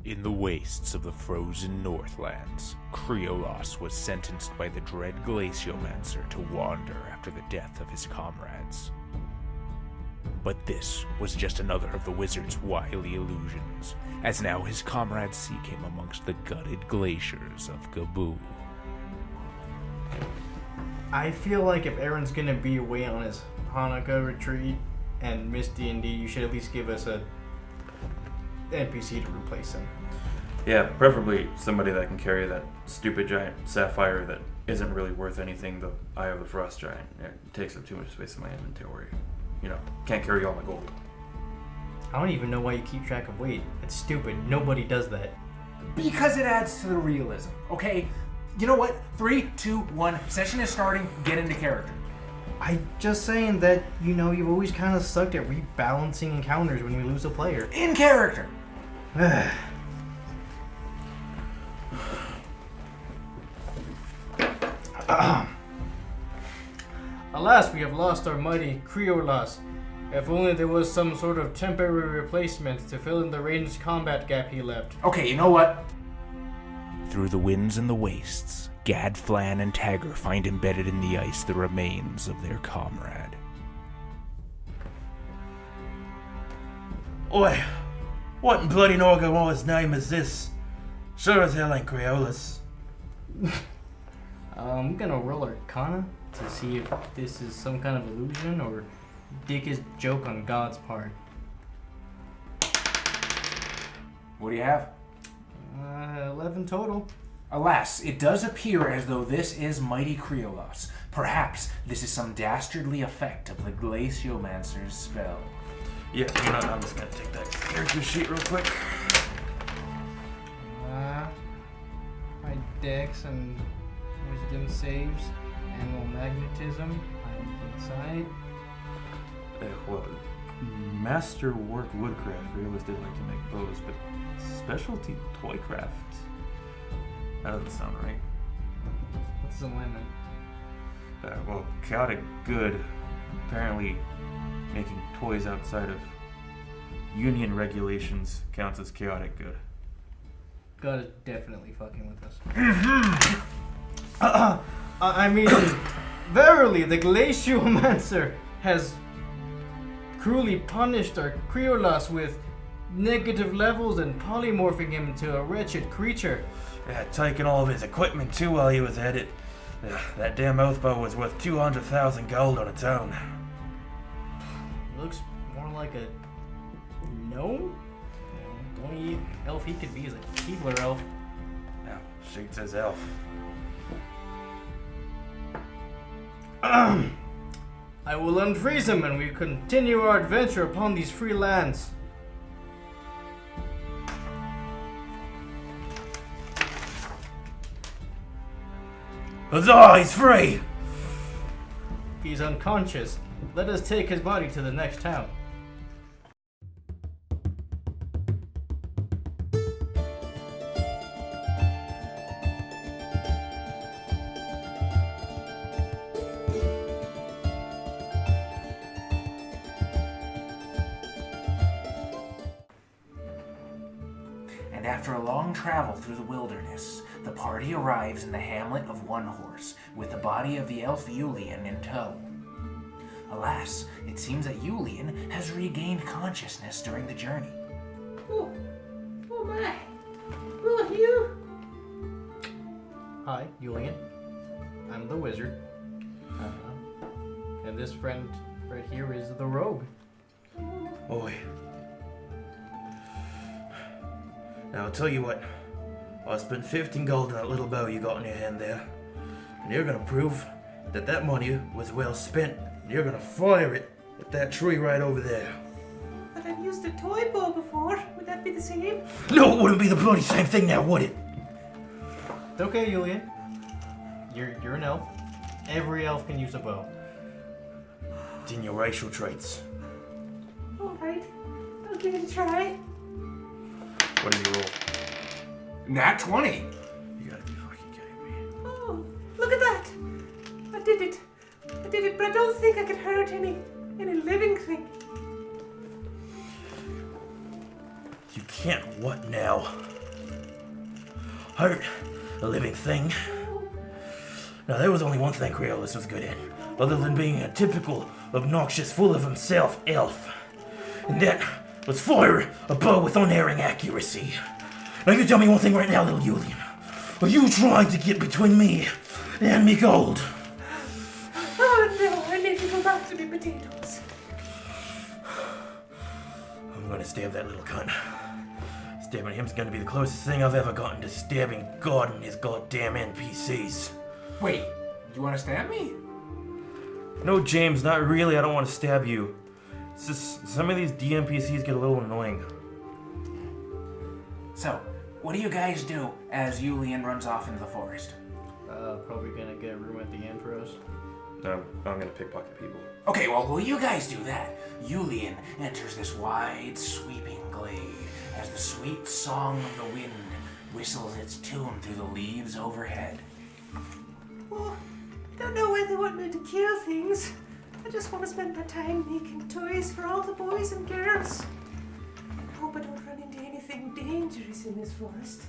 In the wastes of the frozen Northlands, Kriolos was sentenced by the dread Glaciomancer to wander after the death of his comrades. But this was just another of the wizard's wily illusions, as now his comrades seek him amongst the gutted glaciers of Gaboo. I feel like if Aaron's gonna be away on his Hanukkah retreat and miss D&D, you should at least give us a NPC to replace him. Yeah, preferably somebody that can carry that stupid giant sapphire that isn't really worth anything, the Eye of the Frost Giant. It takes up too much space in my inventory. You know, can't carry all my gold. I don't even know why you keep track of weight. It's stupid. Nobody does that. Because it adds to the realism, okay? You know what? 3, 2, 1, session is starting, get into character. I'm just saying that, you've always kind of sucked at rebalancing encounters when we lose a player. In character! Alas, we have lost our mighty Kriolos. If only there was some sort of temporary replacement to fill in the ranged combat gap he left. Okay, you know what? Through the winds and the wastes, Gad, Flan, and Tagger find embedded in the ice the remains of their comrade. Oi, what in bloody Norgamore's name is this? Sure as hell ain't Creolis. I'm gonna roll Arcana to see if this is some kind of illusion or dickest joke on God's part. What do you have? 11 total. Alas, it does appear as though this is mighty Kriolos. Perhaps this is some dastardly effect of the Glaciomancer's spell. Yeah, you know, I'm just gonna take that character sheet real quick. My dex and wisdom saves, animal magnetism, I'm inside. Well, masterwork woodcraft. We always did like to make bows, but specialty toycraft? That doesn't sound right. What's the limit? Well, chaotic good. Apparently, making toys outside of union regulations counts as chaotic good. God is definitely fucking with us. I mean, verily, the Glaciomancer has cruelly punished our Kriolos with negative levels and polymorphing him into a wretched creature. Yeah, taking all of his equipment too while he was at it. That damn oathbow was worth 200,000 gold on its own. It looks more like a gnome? The only elf he could be is a Keebler elf. Now, shoots his elf. I will unfreeze him and we continue our adventure upon these free lands. Huzzah, he's free! He's unconscious. Let us take his body to the next town. And after a long travel through the wilderness, the party arrives in the hamlet of One Horse, with the body of the elf Yulian in tow. Alas, it seems that Yulian has regained consciousness during the journey. Oh my! Who are you? Hi, Julian. I'm the wizard. And this friend right here is the rogue. Oi. Now, I'll tell you what. I spent 15 gold on that little bow you got in your hand there. And you're gonna prove that that money was well spent. And you're gonna fire it at that tree right over there. But I've used a toy bow before. Would that be the same? No, it wouldn't be the bloody same thing now, would it? It's okay, Julian. You're an elf. Every elf can use a bow. It's in your racial traits. Alright, I'll give it a try. What did you roll? Nat 20! You gotta be fucking kidding me. Oh, look at that! I did it, but I don't think I could hurt any living thing. You can't what now? Hurt a living thing? Now there was only one thing Creolus was good at, other than being a typical, obnoxious, full of himself elf. And that was fire a bow with unerring accuracy. Now you tell me one thing right now, little Julian. Are you trying to get between me and me gold? Oh no, I need to go back to the potatoes. I'm gonna stab that little cunt. Stabbing him's gonna be the closest thing I've ever gotten to stabbing God and his goddamn NPCs. Wait, you want to stab me? No, James, not really. I don't want to stab you. It's just some of these DMPCs get a little annoying. So, what do you guys do as Julian runs off into the forest? Probably gonna get a room at the end for us. No, I'm gonna pickpocket people. Okay, well, while you guys do that, Julian enters this wide, sweeping glade as the sweet song of the wind whistles its tune through the leaves overhead. Oh, I don't know why they want me to kill things. I just want to spend my time making toys for all the boys and girls. I hope I don't run into anything dangerous in this forest.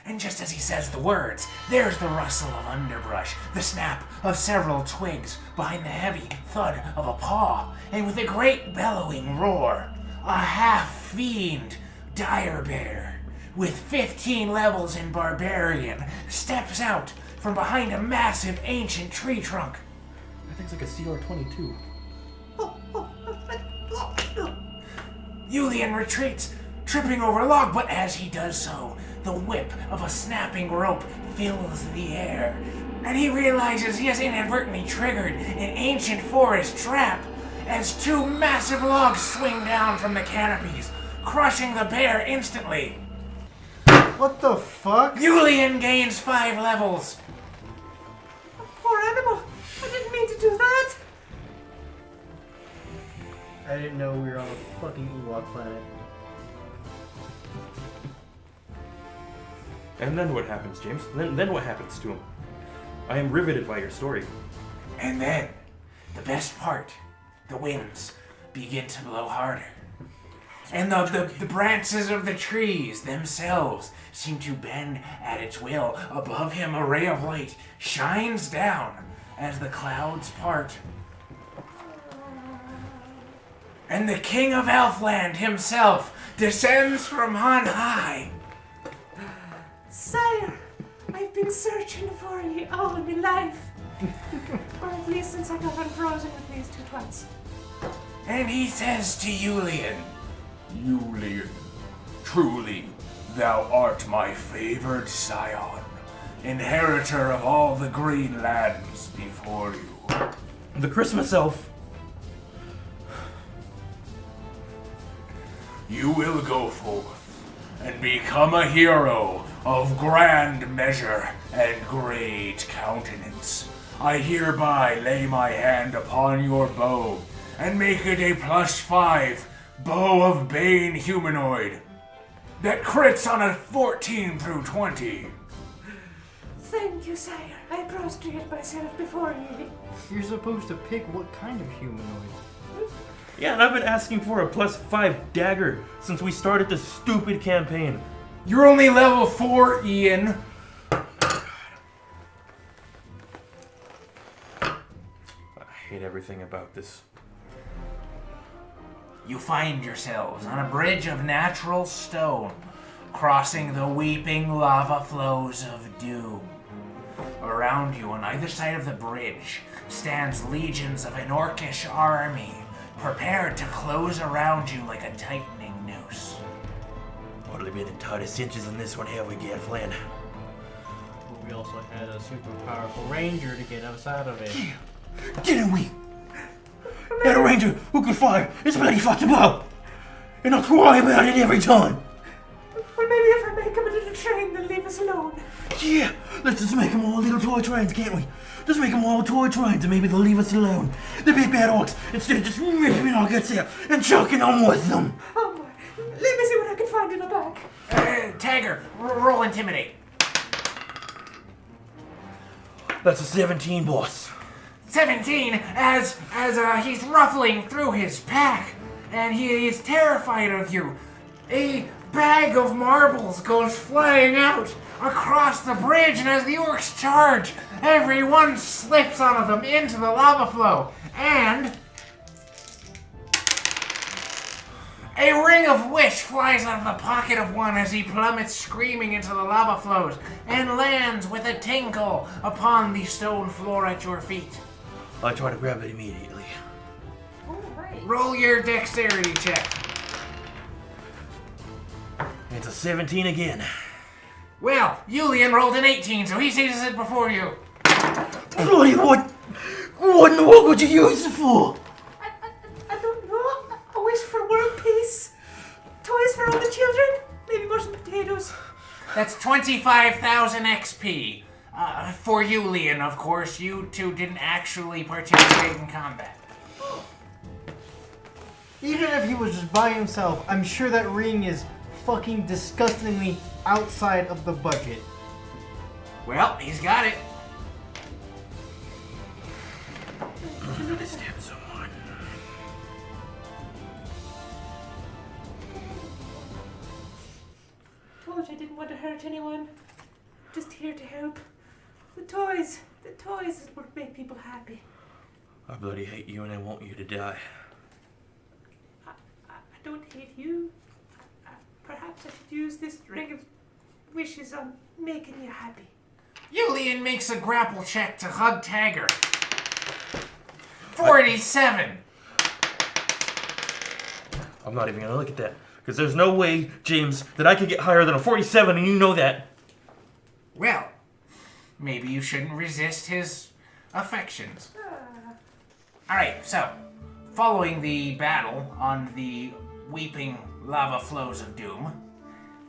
And just as he says the words, there's the rustle of underbrush, the snap of several twigs behind the heavy thud of a paw, and with a great bellowing roar, a half-fiend dire bear with 15 levels in barbarian steps out from behind a massive ancient tree trunk. That thing's like a CR-22. Julian retreats, tripping over a log, but as he does so, the whip of a snapping rope fills the air, and he realizes he has inadvertently triggered an ancient forest trap as two massive logs swing down from the canopies, crushing the bear instantly. What the fuck? Julian gains 5 levels. Poor animal. I didn't mean to do that. I didn't know we were on a fucking Ewok planet. And then what happens, James? Then what happens to him? I am riveted by your story. And then, the best part, the winds begin to blow harder. And the branches of the trees themselves seem to bend at its will. Above him, a ray of light shines down as the clouds part. And the king of Elfland himself descends from on high. Sire, I've been searching for you all my life. Or at least since I got unfrozen with these two twats. And he says to Julian, Julian, truly, thou art my favored scion, inheritor of all the green lands before you. The Christmas elf. You will go forth and become a hero of grand measure and great countenance. I hereby lay my hand upon your bow and make it a +5 bow of Bane humanoid that crits on a 14 through 20. Thank you, sire. I prostrate myself before you. You're supposed to pick what kind of humanoid. Yeah, and I've been asking for a +5 dagger since we started this stupid campaign. You're only level 4, Ian. I hate everything about this. You find yourselves on a bridge of natural stone, crossing the weeping lava flows of doom. Around you, on either side of the bridge, stands legions of an orcish army, prepared to close around you like a tightening noose. Hardly been in tighter cinches than this one here we get, Flynn. But we also had a super powerful ranger to get us out of it. Didn't we? Had a ranger who could fire his bloody fucking bow! And I'll cry about it every time! Well, maybe if I make them a little train, they'll leave us alone. Yeah, let's just make them all little toy trains, can't we? Just make them all toy trains and maybe they'll leave us alone. The big bad orcs, instead of just ripping our guts out and choking on with them. Oh my. Let me see what I can find in the back. Tagger, roll intimidate. That's a 17, boss. 17, as he's ruffling through his pack, and he is terrified of you. A bag of marbles goes flying out across the bridge, and as the orcs charge, everyone slips onto them into the lava flow, and a ring of wish flies out of the pocket of one as he plummets screaming into the lava flows and lands with a tinkle upon the stone floor at your feet. I try to grab it immediately. Roll your dexterity check. It's a 17 again. Well, Julian rolled an 18, so he seizes it before you. Bloody what in the world would you use it for? I don't know. A wish for world peace. Toys for all the children. Maybe more some potatoes. That's 25,000 XP. For Julian, of course. You two didn't actually participate in combat. Even if he was just by himself, I'm sure that ring is fucking disgustingly outside of the budget. Well, he's got it. I'm gonna stab someone. Told you I didn't want to hurt anyone. Just here to help. The toys is what make people happy. I bloody hate you and I want you to die. I don't hate you. Perhaps I should use this ring of wishes on making you happy. Julian makes a grapple check to hug Tagger. 47. I'm not even gonna look at that. Because there's no way, James, that I could get higher than a 47 and you know that. Well, maybe you shouldn't resist his affections. Alright, so, following the battle on the weeping lava flows of doom,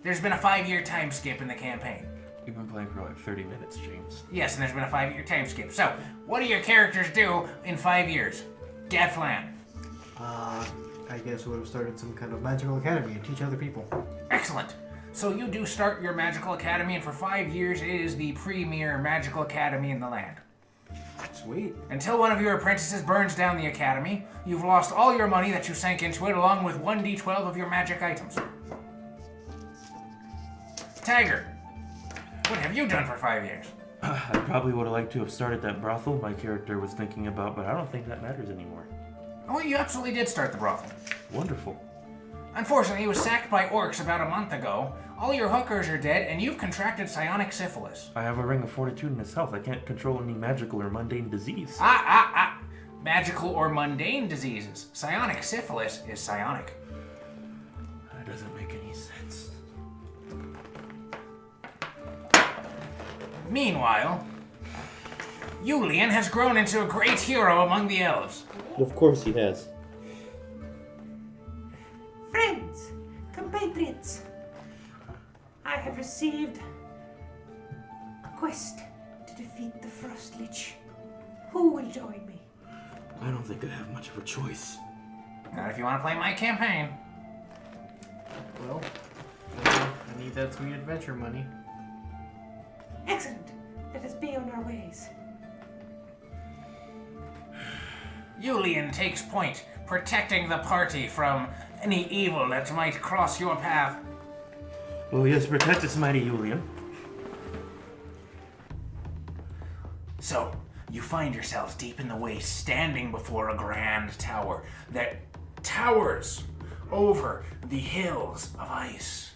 there's been a 5-year time skip in the campaign. We've been playing for like 30 minutes, James. Yes, and there's been a 5-year time skip. So, what do your characters do in 5 years? Gadflan. I guess we would have started some kind of magical academy and teach other people. Excellent. So you do start your magical academy, and for 5 years it is the premier magical academy in the land. Sweet. Until one of your apprentices burns down the academy, you've lost all your money that you sank into it, along with 1d12 of your magic items. Tagger, what have you done for 5 years? I probably would have liked to have started that brothel my character was thinking about, but I don't think that matters anymore. Oh, you absolutely did start the brothel. Wonderful. Unfortunately, it was sacked by orcs about a month ago. All your hookers are dead, and you've contracted psionic syphilis. I have a ring of fortitude in his health. I can't control any magical or mundane disease. Magical or mundane diseases. Psionic syphilis is psionic. That doesn't make any sense. Meanwhile, Julian has grown into a great hero among the elves. Of course he has. Friends, compatriots, I have received a quest to defeat the Frost Lich. Who will join me? I don't think I have much of a choice. Not if you want to play my campaign. Well, I need that sweet adventure money. Excellent. Let us be on our ways. Julian takes point, protecting the party from any evil that might cross your path. Oh yes, protect us, mighty Julian. So, you find yourselves deep in the waste, standing before a grand tower that towers over the hills of ice.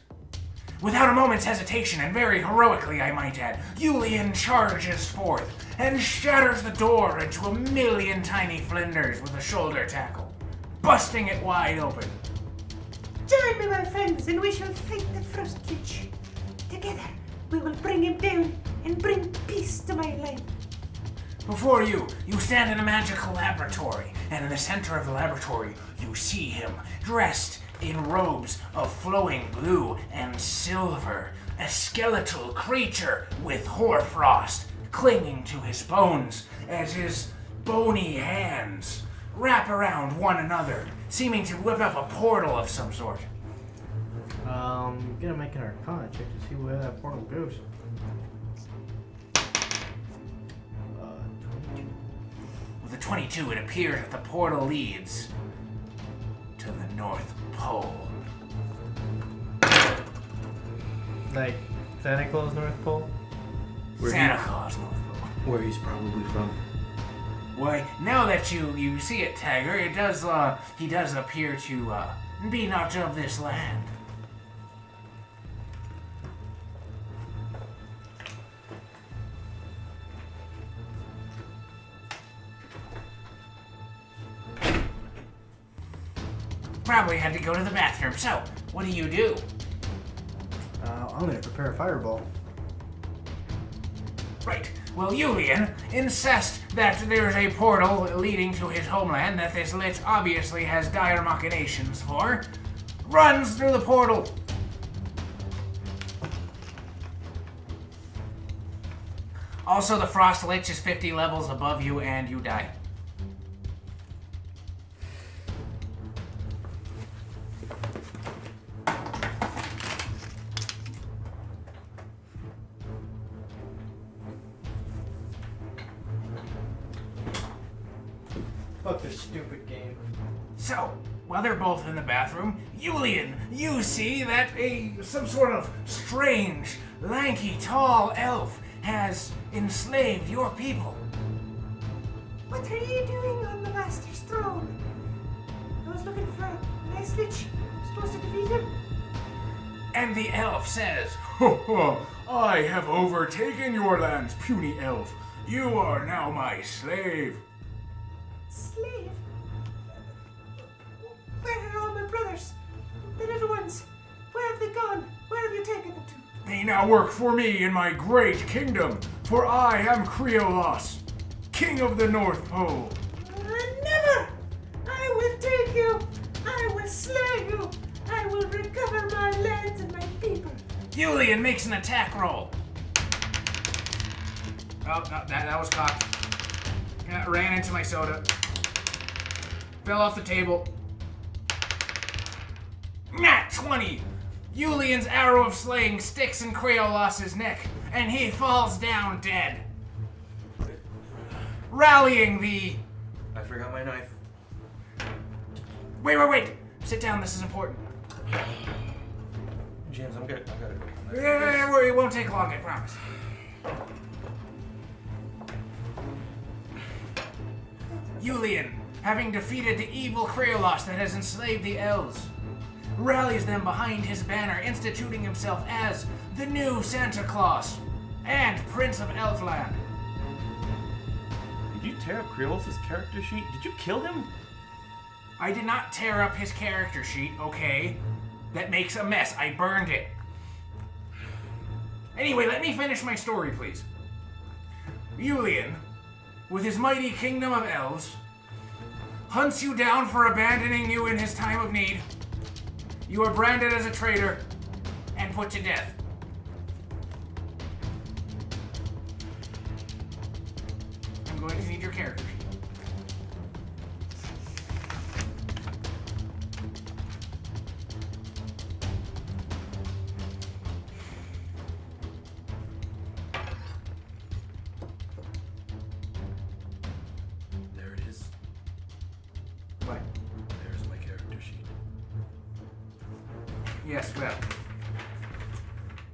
Without a moment's hesitation, and very heroically I might add, Julian charges forth and shatters the door into a million tiny flinders with a shoulder tackle, busting it wide open. Join me, my friends, and we shall fight the Frost Lich. Together, we will bring him down and bring peace to my land. Before you stand in a magical laboratory, and in the center of the laboratory, you see him dressed in robes of flowing blue and silver, a skeletal creature with hoarfrost clinging to his bones as his bony hands wrap around one another, seeming to whip up a portal of some sort. Gonna make an Arcana check to see where that portal goes. 22. With a 22, it appears that the portal leads to the North Pole. Like Santa Claus North Pole? Santa Claus North Pole. Where he's probably from. Why, now that you see it, Tiger, he does appear to be not of this land. Probably had to go to the bathroom. So, what do you do? I'm gonna prepare a fireball. Right. Well, Julian insists that there's a portal leading to his homeland that this lich obviously has dire machinations for. Runs through the portal. Also, the frost lich is 50 levels above you and you die. Fuck this stupid game. So, while they're both in the bathroom, Julian, you see that some sort of strange, lanky, tall elf has enslaved your people. What are you doing on the Master's throne? I was looking for a nice lich. Supposed to defeat him? And the elf says, "Ho ho! I have overtaken your lands, puny elf. You are now my slave." Slave? Where are all my brothers? The little ones? Where have they gone? Where have you taken them to? They now work for me in my great kingdom, for I am Creolos, king of the North Pole. Never! I will take you! I will slay you! I will recover my lands and my people! Julian makes an attack roll. Oh, no, that was cocked. Ran into my soda. Fell off the table. Nat 20! Julian's arrow of slaying sticks in Creolos's neck, and he falls down dead. Rallying the... I forgot my knife. Wait. Sit down, this is important. James, I gotta go. Yeah, it won't take long, I promise. Julian, having defeated the evil Creolos that has enslaved the elves, rallies them behind his banner, instituting himself as the new Santa Claus and Prince of Elfland. Did you tear up Creolos' character sheet? Did you kill him? I did not tear up his character sheet, okay? That makes a mess. I burned it. Anyway, let me finish my story, please. Julian, with his mighty kingdom of elves, hunts you down for abandoning you in his time of need. You are branded as a traitor and put to death. I'm going to need your character sheet. There it is. What? There's my character sheet. Yes, well.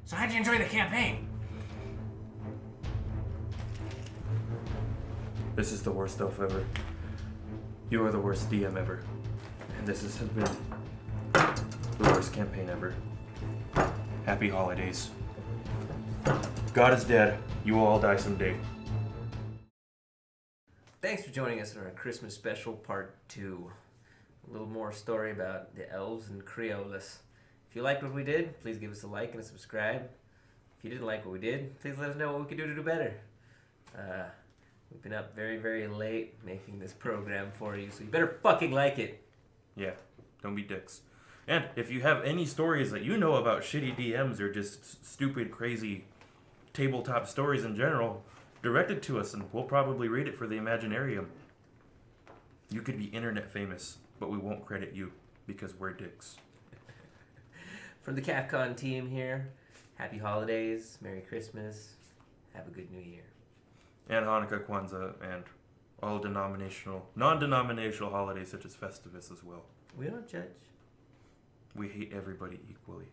So how'd you enjoy the campaign? This is the worst elf ever. You are the worst DM ever. And this has been the worst campaign ever. Happy holidays. God is dead. You will all die someday. Thanks for joining us in our Christmas special part 2. A little more story about the elves and Creolos. If you liked what we did, please give us a like and a subscribe. If you didn't like what we did, please let us know what we could do to do better. We've been up very, very late making this program for you, so you better fucking like it. Yeah, don't be dicks. And if you have any stories that you know about shitty DMs or just stupid, crazy tabletop stories in general, direct it to us and we'll probably read it for the Imaginarium. You could be internet famous, but we won't credit you because we're dicks. From the Capcom team here, happy holidays, Merry Christmas, have a good New Year. And Hanukkah, Kwanzaa, and all non-denominational holidays such as Festivus as well. We don't judge. We hate everybody equally.